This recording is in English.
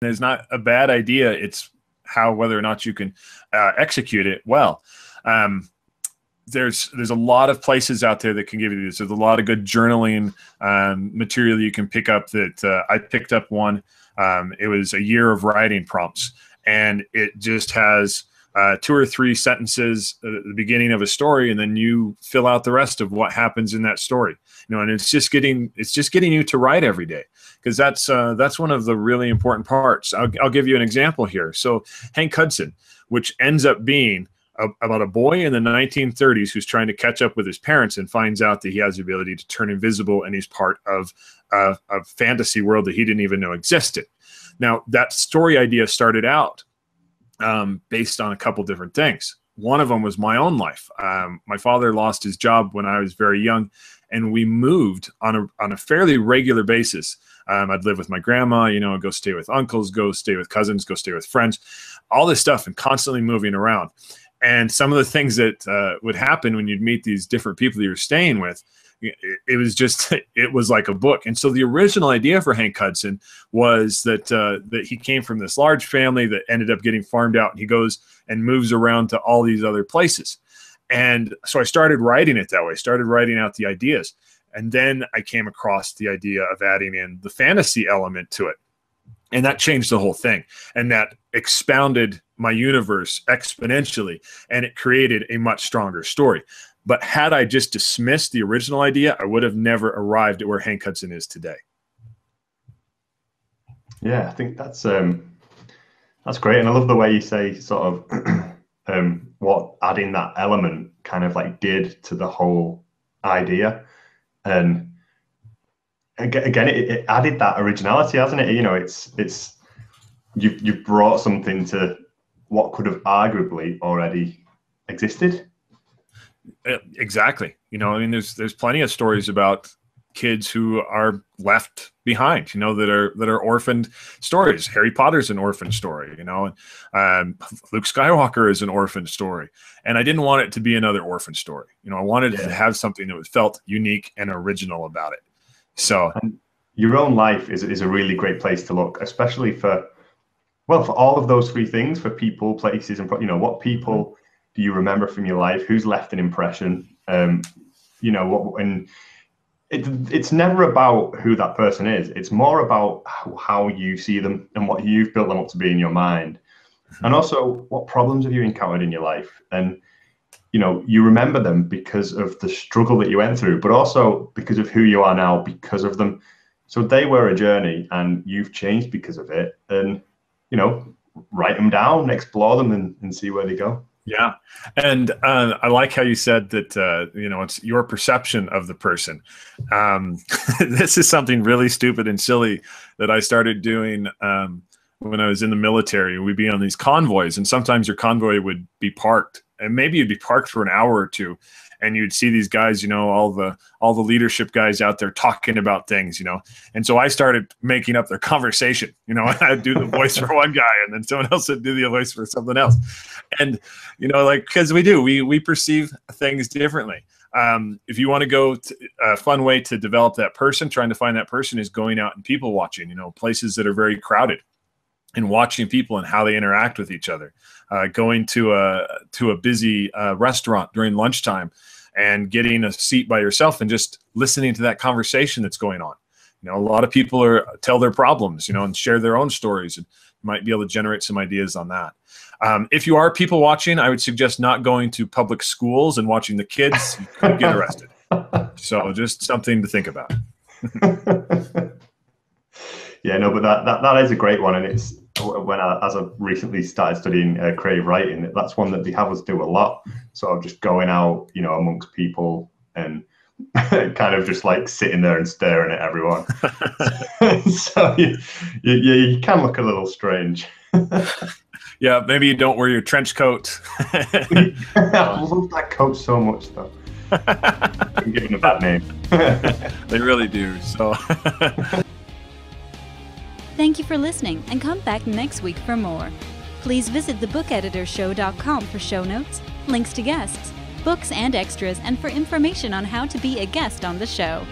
It's not a bad idea. It's how, whether or not you can execute it well. There's a lot of places out there that can give you this. There's a lot of good journaling material you can pick up. That I picked up one. It was a year of writing prompts, and it just has 2 or 3 sentences at the beginning of a story, and then you fill out the rest of what happens in that story. And it's just getting you to write every day, because that's one of the really important parts. I'll give you an example here. So Hank Hudson, which ends up being about a boy in the 1930s who's trying to catch up with his parents and finds out that he has the ability to turn invisible, and he's part of a fantasy world that he didn't even know existed. Now, that story idea started out based on a couple different things. One of them was my own life. My father lost his job when I was very young, and we moved on a fairly regular basis. I'd live with my grandma, go stay with uncles, go stay with cousins, go stay with friends, all this stuff, and constantly moving around. And some of the things that would happen when you'd meet these different people that you're staying with, it was like a book. And so the original idea for Hank Hudson was that he came from this large family that ended up getting farmed out, and he goes and moves around to all these other places. And so I started writing it that way, started writing out the ideas. And then I came across the idea of adding in the fantasy element to it. And that changed the whole thing. And that expounded my universe exponentially, and it created a much stronger story. But had I just dismissed the original idea, I would have never arrived at where Hank Hudson is today. Yeah, I think that's great. And I love the way you say sort of what adding that element kind of like did to the whole idea. And again, it added that originality, hasn't it? You've brought something to what could have arguably already existed. Exactly. There's plenty of stories about kids who are left behind, that are orphaned stories. Harry Potter's an orphan story, and Luke Skywalker is an orphan story. And I didn't want it to be another orphan story. I wanted it to have something that felt unique and original about it. So and your own life is a really great place to look, especially for all of those 3 things, for people, places, and what people do you remember from your life? Who's left an impression? And it's never about who that person is. It's more about how you see them and what you've built them up to be in your mind. And also, what problems have you encountered in your life? And, you remember them because of the struggle that you went through, but also because of who you are now because of them. So they were a journey, and you've changed because of it. And, write them down, explore them, and see where they go. Yeah. And I like how you said that, it's your perception of the person. This is something really stupid and silly that I started doing when I was in the military. We'd be on these convoys, and sometimes your convoy would be parked, and maybe you'd be parked for an hour or two, and you'd see these guys, all the leadership guys out there talking about things, And so I started making up their conversation, I'd do the voice for one guy, and then someone else would do the voice for something else. And, because we perceive things differently. If you want to go to a fun way to develop that person, trying to find that person is going out and people watching, places that are very crowded, and watching people and how they interact with each other. Going to a busy restaurant during lunchtime and getting a seat by yourself and just listening to that conversation that's going on. A lot of people tell their problems, and share their own stories, and you might be able to generate some ideas on that. If you are people watching, I would suggest not going to public schools and watching the kids. You could get arrested. So just something to think about. Yeah, no, but that is a great one. And it's as I recently started studying creative writing, that's one that they have us do a lot. Sort of just going out, amongst people and kind of just like sitting there and staring at everyone. So you can look a little strange. Yeah, maybe you don't wear your trench coat. I love that coat so much, though. I'm giving a bad name. They really do. So. Thank you for listening, and come back next week for more. Please visit thebookeditorshow.com for show notes, links to guests, books and extras, and for information on how to be a guest on the show.